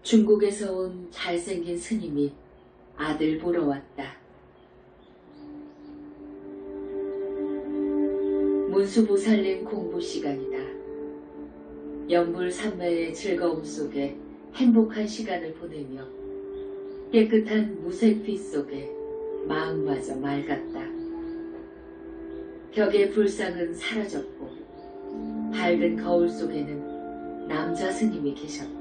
중국에서 온 잘생긴 스님이 아들 보러 왔다. 문수보살님 공부 시간이다. 영불삼매의 즐거움 속에 행복한 시간을 보내며 깨끗한 무색빛 속에 마음마저 맑았다. 벽의 불상은 사라졌고 밝은 거울 속에는 남자 스님이 계셨다.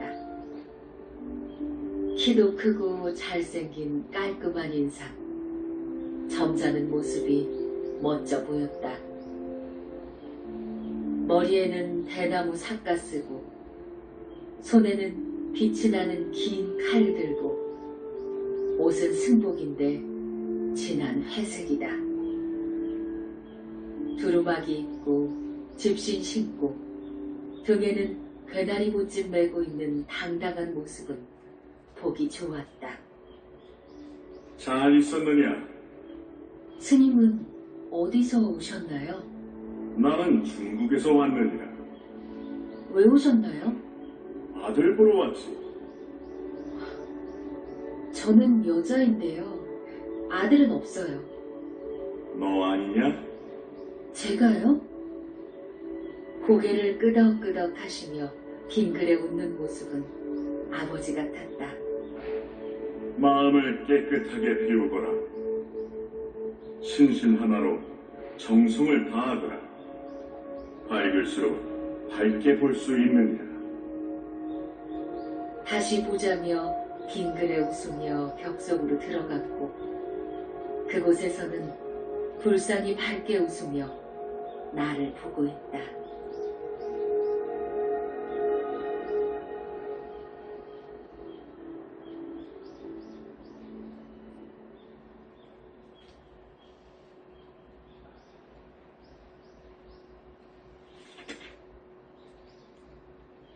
키도 크고 잘생긴 깔끔한 인상, 점잖은 모습이 멋져 보였다. 머리에는 대나무 삿가 쓰고 손에는 빛이 나는 긴 칼을 들고 옷은 승복인데 진한 회색이다. 두루마기 입고 집신 신고 등에는 괴나리 보찜 메고 있는 당당한 모습은 보기 좋았다. 잘 있었느냐? 스님은 어디서 오셨나요? 나는 중국에서 왔느니라. 왜 오셨나요? 아들 보러 왔지. 저는 여자인데요. 아들은 없어요. 너 아니냐? 제가요? 고개를 끄덕끄덕 하시며 빙그레 웃는 모습은 아버지 같았다. 마음을 깨끗하게 비우거라. 신신 하나로 정성을 다하거라. 밝을수록 밝게 볼 수 있느니라. 다시 보자며 빙그레 웃으며 벽 속으로 들어갔고 그곳에서는 불상이 밝게 웃으며 나를 보고 있다.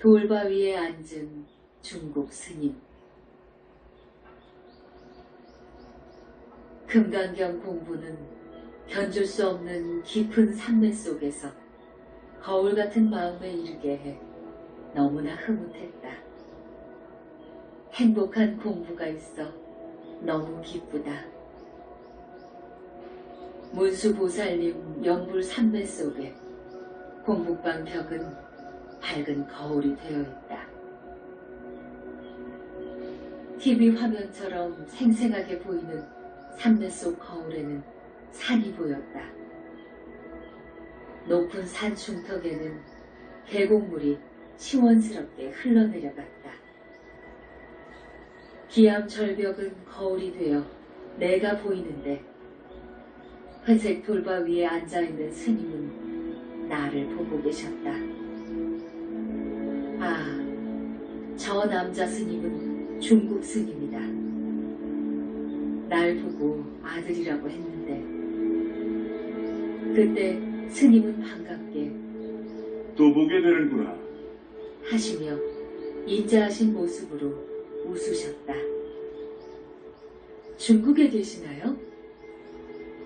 돌바위에 앉은 중국 스님. 금강경 공부는 견줄 수 없는 깊은 산매 속에서 거울 같은 마음에 이르게 해 너무나 흐뭇했다. 행복한 공부가 있어 너무 기쁘다. 문수보살님 영불 산매 속에 공부방 벽은 밝은 거울이 되어 있다. TV 화면처럼 생생하게 보이는 산매 속 거울에는 산이 보였다. 높은 산 중턱에는 계곡물이 시원스럽게 흘러내려갔다. 기암 절벽은 거울이 되어 내가 보이는데 회색 돌바 위에 앉아있는 스님은 나를 보고 계셨다. 아, 저 남자 스님은 중국 스님이다. 날 보고 아들이라고 했는데 그때 스님은 반갑게 또 보게 되는구나. 하시며 인자하신 모습으로 웃으셨다. 중국에 계시나요?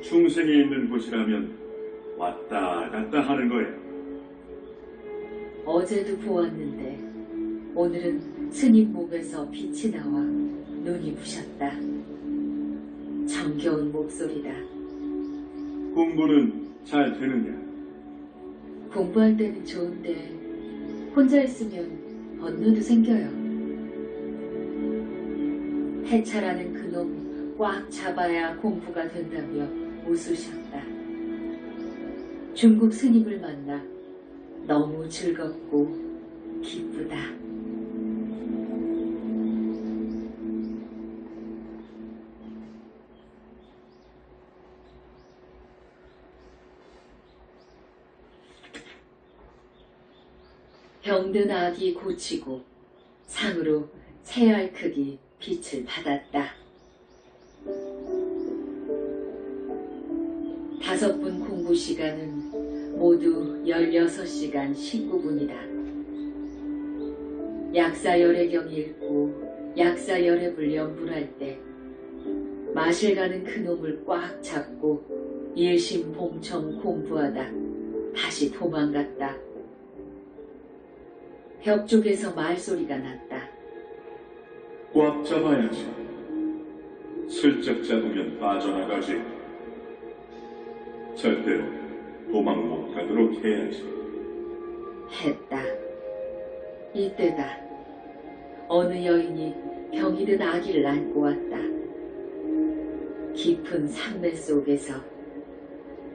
중생이 있는 곳이라면 왔다 갔다 하는 거야. 어제도 보았는데 오늘은 스님 목에서 빛이 나와 눈이 부셨다. 정겨운 목소리다. 공부는 잘 되느냐? 공부할 때는 좋은데 혼자 있으면 번뇌도 생겨요. 해차라는 그놈 꽉 잡아야 공부가 된다며 웃으셨다. 중국 스님을 만나 너무 즐겁고 기쁘다. 병든 아기 고치고 상으로 새알 크기 빛을 받았다. 5분 공부 시간은 모두 16시간 19분이다. 약사열애경 읽고 약사열애불 연불할 때 마실 가는 그놈을 꽉 잡고 일심봉청 공부하다 다시 도망갔다. 벽 쪽에서 말소리가 났다. 꽉 잡아야지. 슬쩍 잡으면 빠져나가지. 절대로 도망 못 가도록 해야지. 했다. 이때다. 어느 여인이 병이 든 아기를 안고 왔다. 깊은 산매 속에서.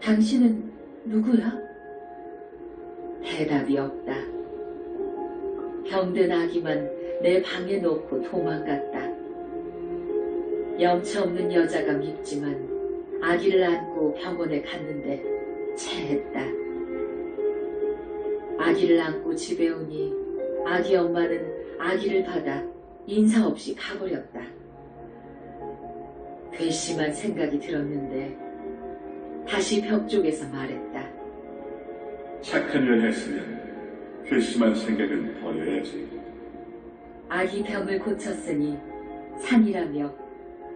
당신은 누구야? 대답이 없다. 병든 아기만 내 방에 놓고 도망갔다. 영치 없는 여자가 밉지만 아기를 안고 병원에 갔는데 체했다. 아기를 안고 집에 오니 아기 엄마는 아기를 받아 인사 없이 가버렸다. 괘씸한 생각이 들었는데 다시 벽 쪽에서 말했다. 착한 일 했으면 괘씸한 생각은 버려야지. 아기 병을 고쳤으니 산이라며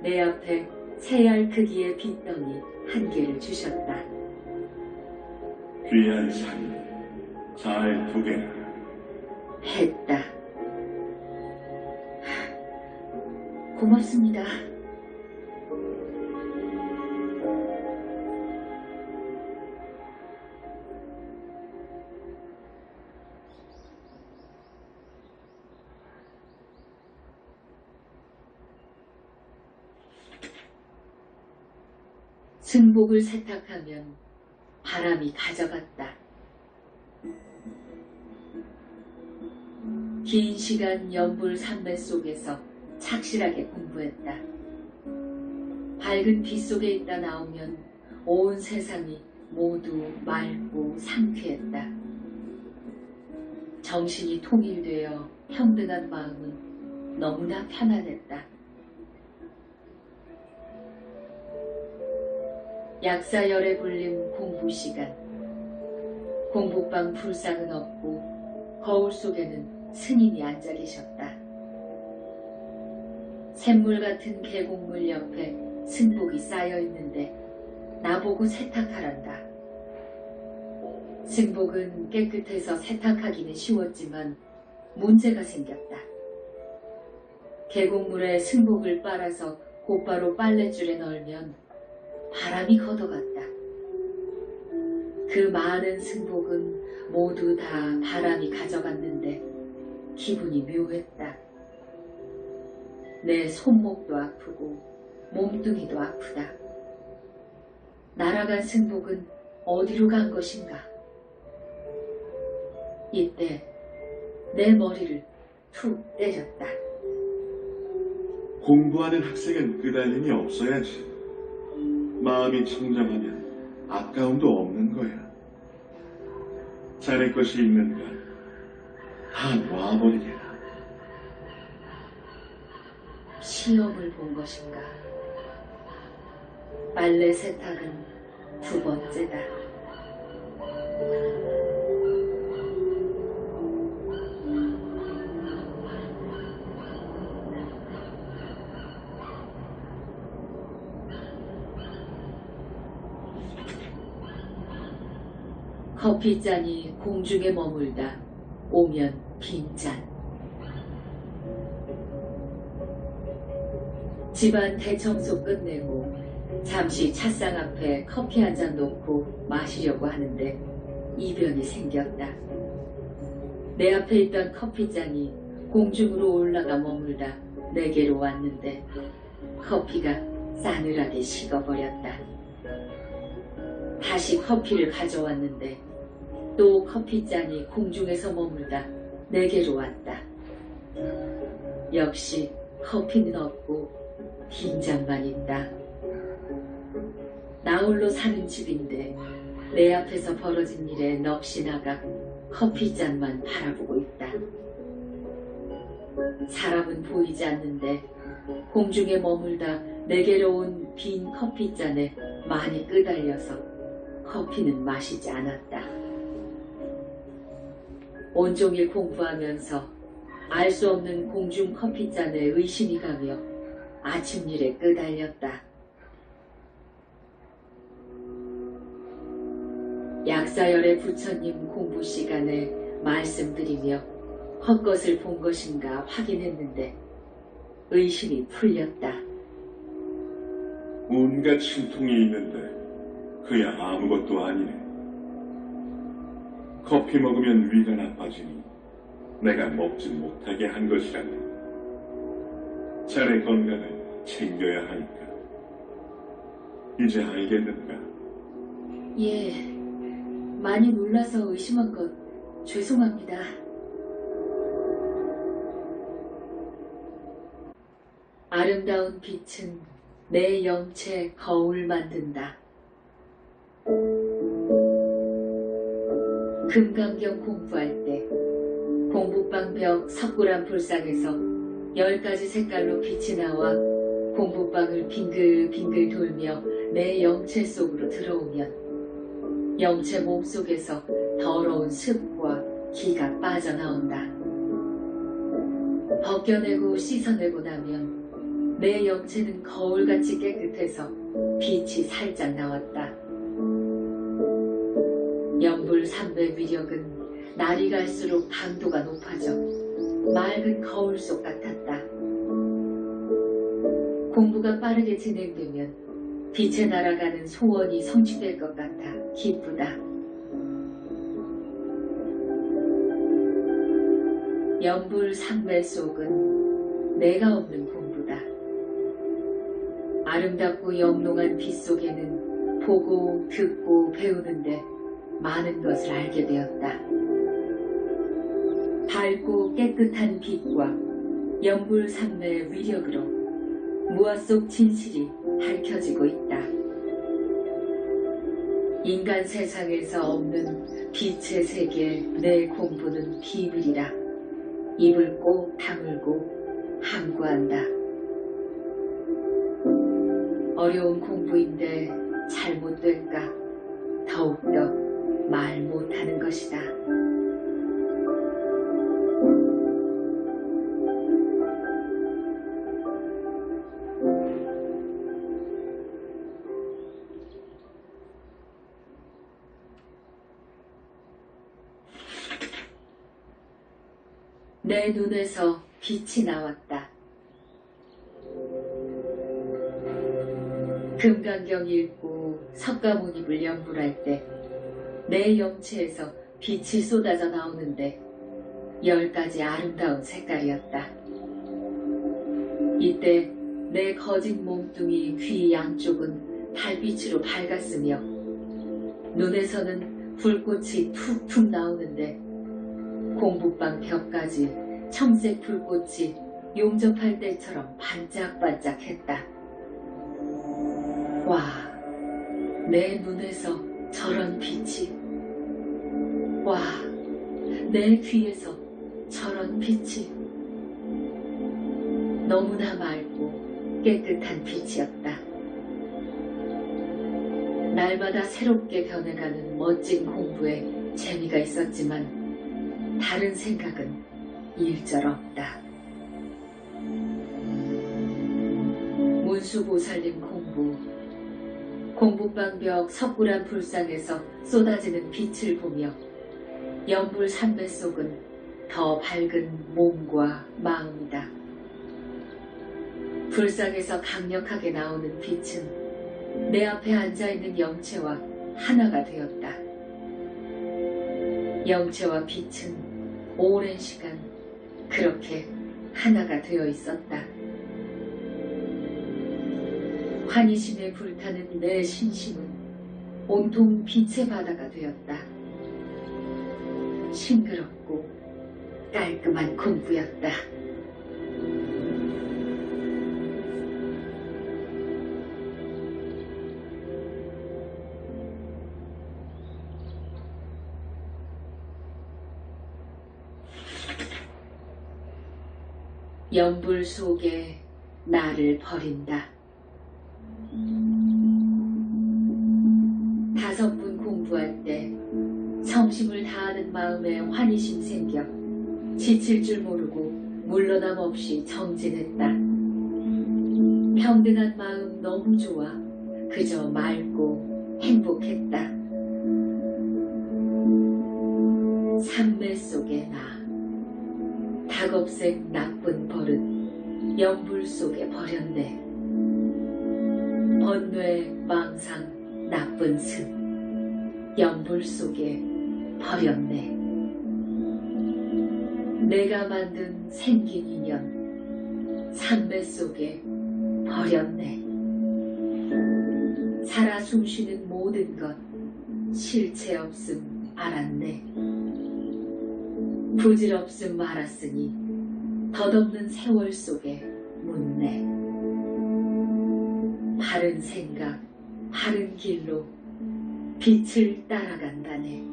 내 앞에 새알 크기의 빗덩이 한 개를 주셨다. 귀한 산이 잘 두게나. 했다. 고맙습니다. 승복을 세탁하면 바람이 가져갔다. 긴 시간 연불 산매 속에서 착실하게 공부했다. 밝은 빛 속에 있다 나오면 온 세상이 모두 맑고 상쾌했다. 정신이 통일되어 평등한 마음은 너무나 편안했다. 약사열에 불린 공부 시간. 공부방 불상은 없고 거울 속에는 스님이 앉아 계셨다. 샘물 같은 계곡물 옆에 승복이 쌓여 있는데 나보고 세탁하란다. 승복은 깨끗해서 세탁하기는 쉬웠지만 문제가 생겼다. 계곡물에 승복을 빨아서 곧바로 빨랫줄에 널면 바람이 걷어갔다. 그 많은 승복은 모두 다 바람이 가져갔는데 기분이 묘했다. 내 손목도 아프고 몸뚱이도 아프다. 날아간 승복은 어디로 간 것인가? 이때 내 머리를 툭 때렸다. 공부하는 학생은 끄달림이 없어야지. 마음이 청정하면 아까움도 없는 거야. 자네 것이 있는 건 다 놔버리게라. 시험을 본 것인가? 빨래 세탁은 두 번째다. 커피잔이 공중에 머물다 오면 빈잔. 집안 대청소 끝내고 잠시 찻상 앞에 커피 한 잔 놓고 마시려고 하는데 이변이 생겼다. 내 앞에 있던 커피잔이 공중으로 올라가 머물다 내게로 왔는데 커피가 싸늘하게 식어버렸다. 다시 커피를 가져왔는데 또 커피잔이 공중에서 머물다 내게로 왔다. 역시 커피는 없고 빈잔만 있다. 나홀로 사는 집인데 내 앞에서 벌어진 일에 넋이 나가 커피잔만 바라보고 있다. 사람은 보이지 않는데 공중에 머물다 내게로 온 빈 커피잔에 많이 끄달려서 커피는 마시지 않았다. 온종일 공부하면서 알 수 없는 공중 커피잔에 의심이 가며 아침 일에 끄달렸다. 약사열의 부처님 공부 시간에 말씀드리며 헛것을 본 것인가 확인했는데 의심이 풀렸다. 온갖 신통이 있는데 그야 아무것도 아니네. 커피 먹으면 위가 나빠지니 내가 먹지 못하게 한 것이라네. 자네 건강을 챙겨야 하니까. 이제 알겠는가? 예, 많이 놀라서 의심한 것 죄송합니다. 아름다운 빛은 내 영체 거울 만든다. 금강경 공부할 때 공부방 벽 석굴암 불상에서 10가지 색깔로 빛이 나와 공부방을 빙글빙글 돌며 내 영체 속으로 들어오면 영체 몸속에서 더러운 습과 기가 빠져나온다. 벗겨내고 씻어내고 나면 내 영체는 거울같이 깨끗해서 빛이 살짝 나왔다. 연불삼배 위력은 날이 갈수록 강도가 높아져 맑은 거울 속 같았다. 공부가 빠르게 진행되면 빛에 날아가는 소원이 성취될 것 같아 기쁘다. 연불삼배 속은 내가 없는 공부다. 아름답고 영롱한 빛 속에는 보고 듣고 배우는데 많은 것을 알게 되었다. 밝고 깨끗한 빛과 연불삼매의 위력으로 무아 속 진실이 밝혀지고 있다. 인간 세상에서 없는 빛의 세계 내 공부는 비밀이라 입을 꼭 다물고 함구한다. 어려운 공부인데 잘못될까 더욱더 말 못하는 것이다. 내 눈에서 빛이 나왔다. 금강경 읽고 석가모니를 연불할 때 내 영체에서 빛이 쏟아져 나오는데 10가지 아름다운 색깔이었다. 이때 내 거진 몸뚱이 귀 양쪽은 달빛으로 밝았으며 눈에서는 불꽃이 툭툭 나오는데 공부방 벽까지 청색 불꽃이 용접할 때처럼 반짝반짝했다. 와, 내 눈에서 저런 빛이, 와, 내 귀에서 저런 빛이, 너무나 맑고 깨끗한 빛이었다. 날마다 새롭게 변해가는 멋진 공부에 재미가 있었지만 다른 생각은 일절 없다. 문수보살님 공부방벽 석굴암 불상에서 쏟아지는 빛을 보며 연불삼배 속은 더 밝은 몸과 마음이다. 불상에서 강력하게 나오는 빛은 내 앞에 앉아있는 영체와 하나가 되었다. 영체와 빛은 오랜 시간 그렇게 하나가 되어 있었다. 환희심에 불타는 내 신심은 온통 빛의 바다가 되었다. 싱그럽고 깔끔한 공부였다. 연불 속에 나를 버린다. 5분 공부할 때 성심을 다하는 마음에 환희심 생겨 지칠 줄 모르고 물러남 없이 정진했다. 평등한 마음 너무 좋아 그저 맑고 행복했다. 삼매 속의 나, 닭업색 나쁜 버릇, 연불 속에 버렸네. 번뇌, 망상, 나쁜 습, 연불 속에 버렸네. 내가 만든 생긴 인연, 산매 속에 버렸네. 살아 숨쉬는 모든 것, 실체 없음 알았네. 부질없음 알았으니 덧없는 세월 속에 묻네. 바른 생각, 바른 길로 빛을 따라간다네.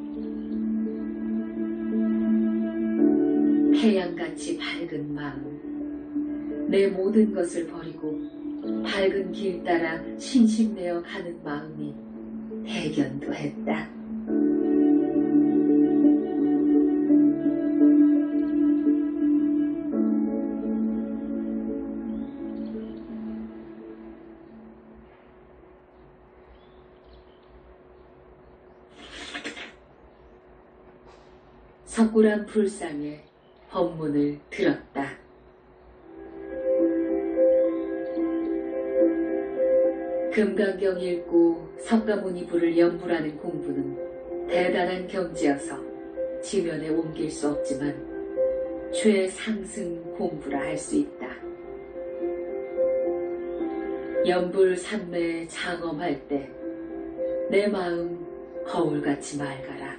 태양같이 밝은 마음, 내 모든 것을 버리고 밝은 길 따라 신심내어 가는 마음이 대견도 했다. 석굴암 불상에 법문을 들었다. 금강경 읽고 석가모니 부를 연불하는 공부는 대단한 경지여서 지면에 옮길 수 없지만 최상승 공부라 할 수 있다. 연불 삼매 장엄할 때 내 마음 거울같이 맑아라.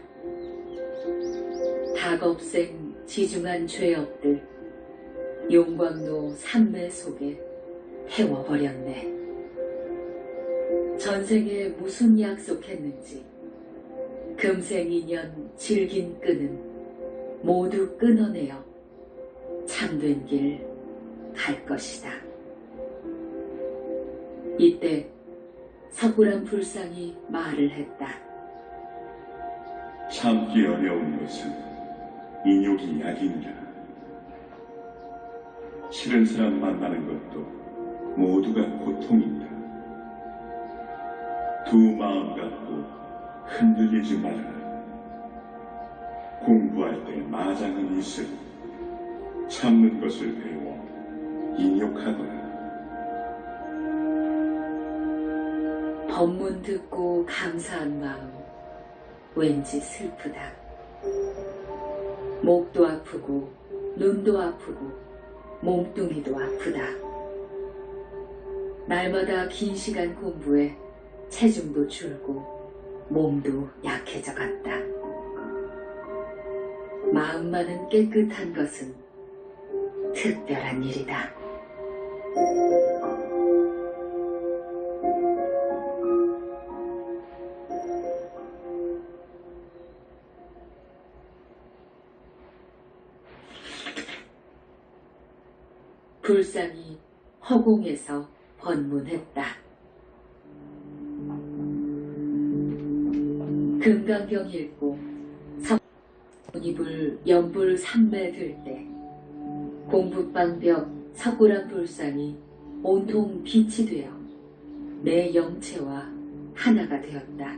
닭업생 지중한 죄업들 용광로 삼매 속에 태워버렸네. 전생에 무슨 약속했는지 금생 인연 질긴 끈은 모두 끊어내어 참된 길 갈 것이다. 이때 석굴암 불상이 말을 했다. 참기 어려운 것은 인욕이 약이니라. 싫은 사람 만나는 것도 모두가 고통이다. 두 마음 갖고 흔들리지 말아라. 공부할 때 마장은 있으니 참는 것을 배워 인욕하거라. 법문 듣고 감사한 마음 왠지 슬프다. 목도 아프고 눈도 아프고 몸뚱이도 아프다. 날마다 긴 시간 공부에 체중도 줄고 몸도 약해져 갔다. 마음만은 깨끗한 것은 특별한 일이다. 불상이 허공에서 번문했다. 금강경 읽고 석문이불 연불 삼매 들 때 공부방벽 석굴암 불상이 온통 빛이 되어 내 영체와 하나가 되었다.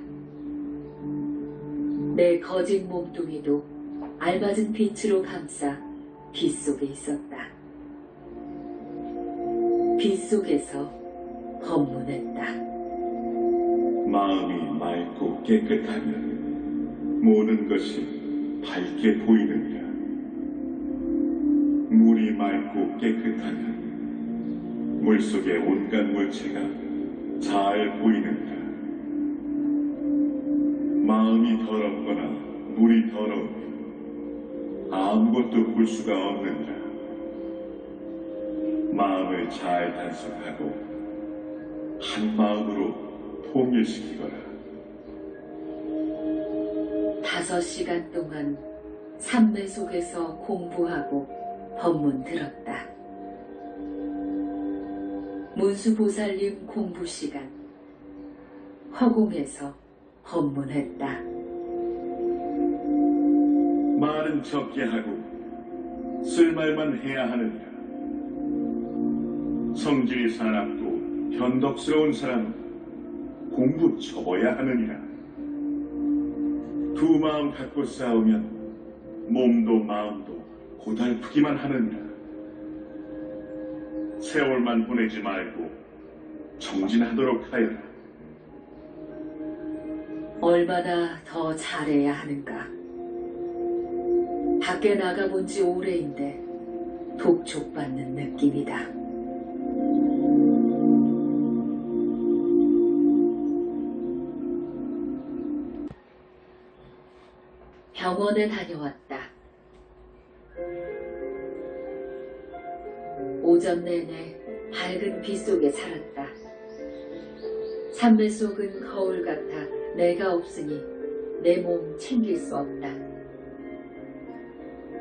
내 거짓 몸뚱이도 알맞은 빛으로 감싸 빛 속에 있었다. 빛 속에서 법문했다. 마음이 맑고 깨끗하면 모든 것이 밝게 보이느니라. 물이 맑고 깨끗하면 물속의 온갖 물체가 잘 보이느니라. 마음이 더럽거나 물이 더러우면 아무것도 볼 수가 없느니라. 마음을 잘 단속하고 한 마음으로 통일시키거라. 5시간 동안 삼매 속에서 공부하고 법문 들었다. 문수보살님 공부 시간 허공에서 법문했다. 말은 적게 하고 쓸 말만 해야 하느니라. 성질이 사납고 변덕스러운 사람은 공부 접어야 하느니라. 두 마음 갖고 싸우면 몸도 마음도 고달프기만 하느니라. 세월만 보내지 말고 정진하도록 하여라. 얼마나 더 잘해야 하는가. 밖에 나가본 지 오래인데 독촉받는 느낌이다. 병원에 다녀왔다. 오전 내내 밝은 빛 속에 살았다. 산배 속은 거울 같아 내가 없으니 내 몸 챙길 수 없다.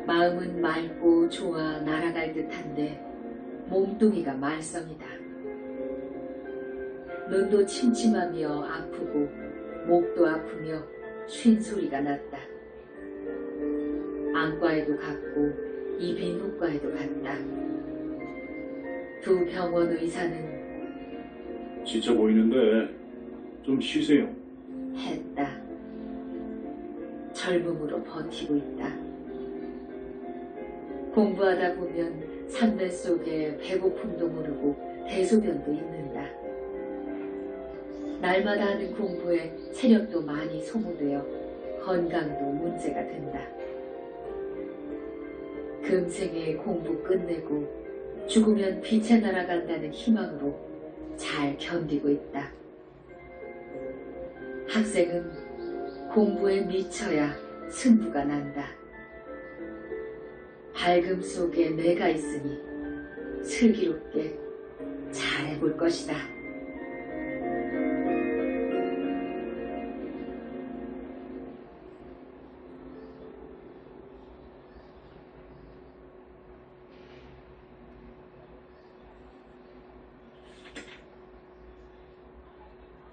마음은 맑고 좋아 날아갈 듯한데 몸뚱이가 말썽이다. 눈도 침침하며 아프고 목도 아프며 쉰 소리가 났다. 안과에도 갔고 이비인후과에도 갔다. 두 병원 의사는 지쳐 보이는데 좀 쉬세요. 했다. 젊음으로 버티고 있다. 공부하다 보면 산배 속에 배고픔도 모르고 대소변도 있는다. 날마다 하는 공부에 체력도 많이 소모되어 건강도 문제가 된다. 금생에 공부 끝내고 죽으면 빛에 날아간다는 희망으로 잘 견디고 있다. 학생은 공부에 미쳐야 승부가 난다. 밝음 속에 내가 있으니 슬기롭게 잘해볼 것이다.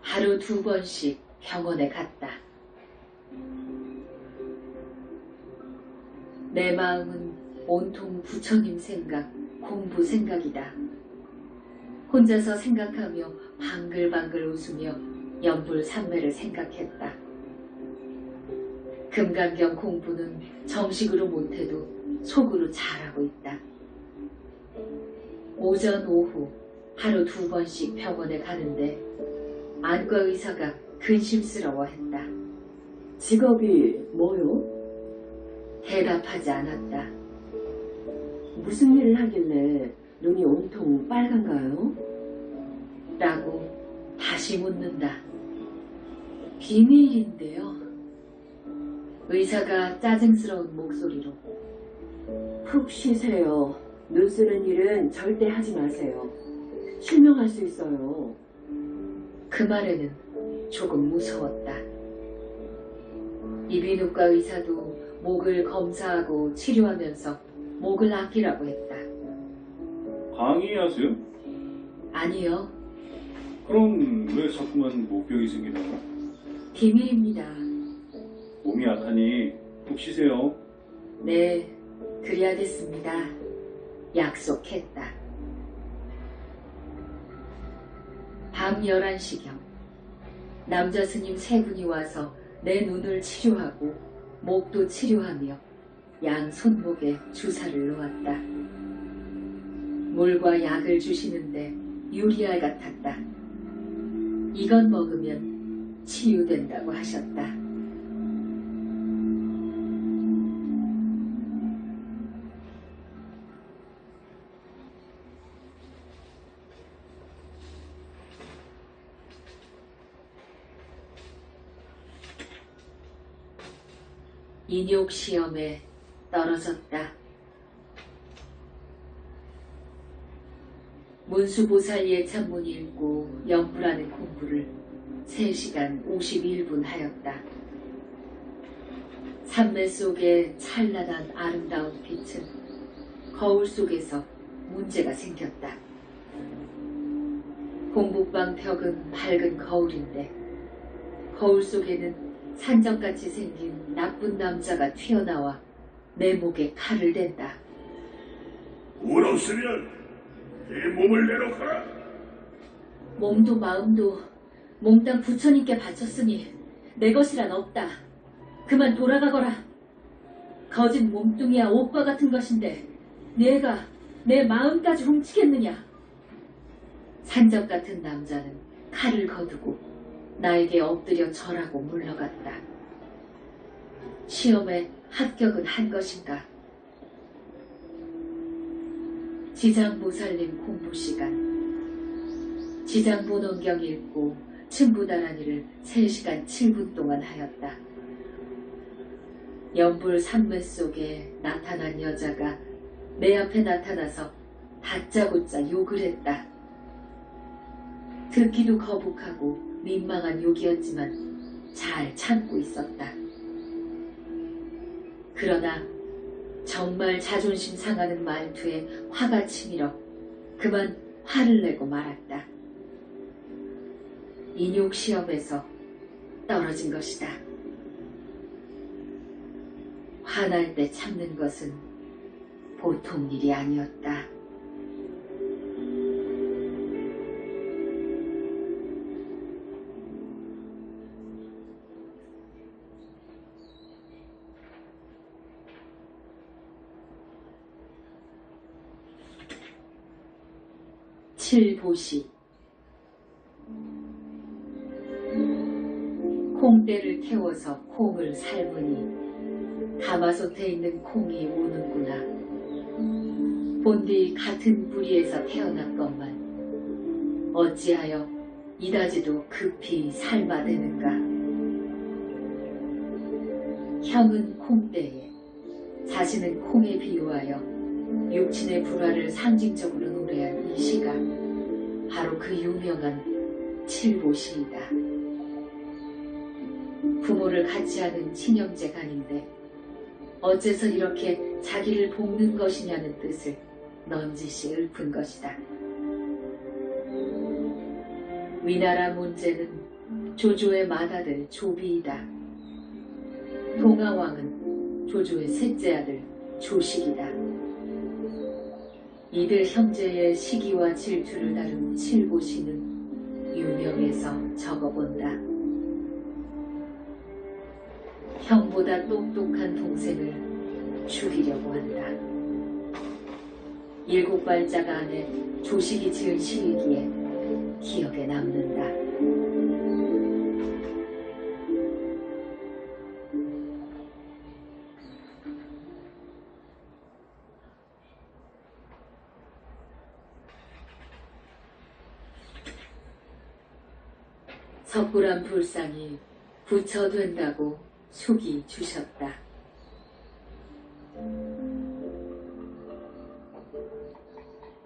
하루 2번씩 병원에 갔다. 내 마음은 온통 부처님 생각, 공부 생각이다. 혼자서 생각하며 방글방글 웃으며 연불산매를 생각했다. 금강경 공부는 정식으로 못해도 속으로 잘하고 있다. 오전, 오후 하루 2번씩 병원에 가는데 안과 의사가 근심스러워했다. 직업이 뭐요? 대답하지 않았다. 무슨 일을 하길래 눈이 온통 빨간가요? 라고 다시 묻는다. 비밀인데요. 의사가 짜증스러운 목소리로. 푹 쉬세요. 눈 쓰는 일은 절대 하지 마세요. 실명할 수 있어요. 그 말에는 조금 무서웠다. 이비인후과 의사도 목을 검사하고 치료하면서 목을 아끼라고 했다. 강의하세요? 아니요. 그럼 왜 자꾸만 목병이 생기나요? 비밀입니다. 몸이 약하니 푹 쉬세요. 네, 그래야겠습니다. 약속했다. 밤 11시경 남자 스님 3분이 와서 내 눈을 치료하고 목도 치료하며 양 손목에 주사를 놓았다. 물과 약을 주시는데 유리알 같았다. 이건 먹으면 치유된다고 하셨다. 인욕 시험에 떨어졌다. 문수보살 예찬문 읽고 연불하는 공부를 3시간 51분 하였다. 산매 속에 찬란한 아름다운 빛은 거울 속에서 문제가 생겼다. 공부방 벽은 밝은 거울인데 거울 속에는 산적같이 생긴 나쁜 남자가 튀어나와 내 목에 칼을 댄다. 울었으면 네 몸을 내놓거라. 몸도 마음도 몽땅 부처님께 바쳤으니 내 것이란 없다. 그만 돌아가거라. 거짓 몸뚱이야 옷과 같은 것인데 내가 내 마음까지 훔치겠느냐. 산적 같은 남자는 칼을 거두고 나에게 엎드려 절하고 물러갔다. 시험에 합격은 한 것인가? 지장보살님 공부 시간. 지장본원경 읽고 층부다라니를 3시간 7분 동안 하였다. 연불 산매 속에 나타난 여자가 내 앞에 나타나서 다짜고짜 욕을 했다. 듣기도 거북하고 민망한 욕이었지만 잘 참고 있었다. 그러나 정말 자존심 상하는 말투에 화가 치밀어 그만 화를 내고 말았다. 인욕 시험에서 떨어진 것이다. 화날 때 참는 것은 보통 일이 아니었다. 칠보시. 콩대를 태워서 콩을 삶으니 가마솥에 있는 콩이 우는구나. 본디 같은 뿌리에서 태어났건만 어찌하여 이다지도 급히 삶아대는가. 형은 콩대에, 자신은 콩에 비유하여 육친의 불화를 상징적으로 노래한 이 시가 바로 그 유명한 칠보시이다. 부모를 같이 하는 친형제간인데 어째서 이렇게 자기를 볶는 것이냐는 뜻을 넌지시 읊은 것이다. 위나라 문제는 조조의 맏아들 조비이다. 동아왕은 조조의 셋째 아들 조식이다. 이들 형제의 시기와 질투를 다룬 칠보시는 유명해서 적어본다. 형보다 똑똑한 동생을 죽이려고 한다. 7발자가 안에 조식이 지은 시이기에 기억에 남는다. 석굴암 불상이 부처된다고 숙이 주셨다.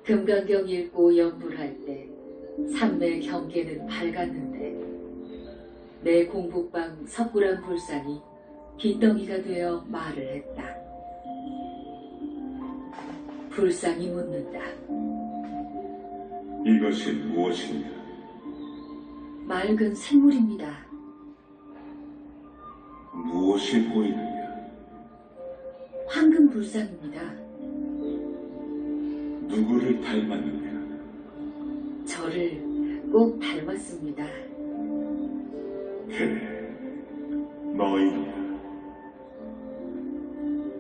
금강경 읽고 연불할 때 삼매 경계는 밝았는데 내 공북방 석굴암 불상이 빗덩이가 되어 말을 했다. 불상이 묻는다. 이것이 무엇인가? 맑은 샘물입니다. 무엇이 보이느냐? 황금 불상입니다. 누구를 닮았느냐? 저를 꼭 닮았습니다. 그래, 너희야.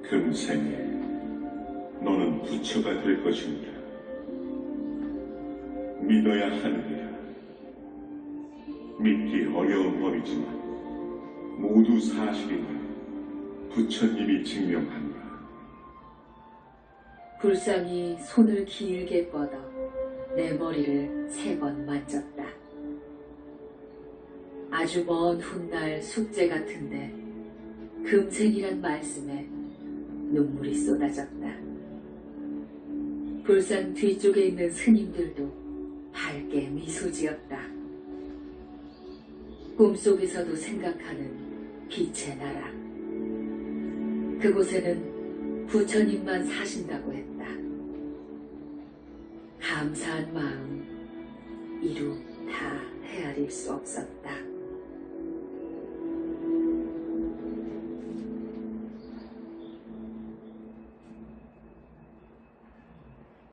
금생에 너는 부처가 될 것이니라. 믿어야 하느니라. 믿기 어려운 법이지만 모두 사실임을 부처님이 증명하노라. 불상이 손을 길게 뻗어 내 머리를 3번 만졌다. 아주 먼 훗날 숙제 같은데 금생이란 말씀에 눈물이 쏟아졌다. 불상 뒤쪽에 있는 스님들도 밝게 미소 지었다. 꿈속에서도 생각하는 빛의 나라. 그곳에는 부처님만 사신다고 했다. 감사한 마음 이루 다 헤아릴 수 없었다.